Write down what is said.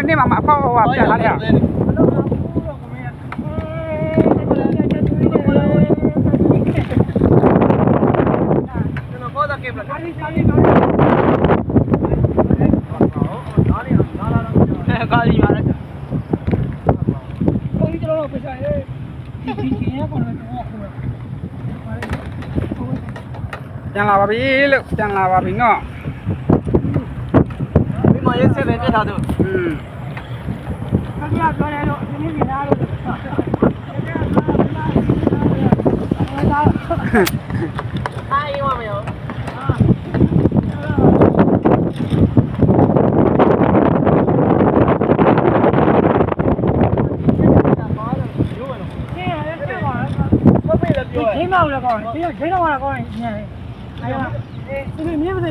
နေ့မှာအပေါက်ဟိုပြတ်လာတယ်ပြန်လာပါပြီလို့ပြန်လာပါပြီနော်ဒီမှာရေးစစ်တယ်ပြထားသူခင်ဗျာပြောတယ်လို့ဒီနေ့မြင်လာလို့အားရမရောဒီမောက်လည်းကောင်းတယ်ဒီတော့လာကောင်းတယ်ညနေအဲ့ဒါဒီမြင်မသိ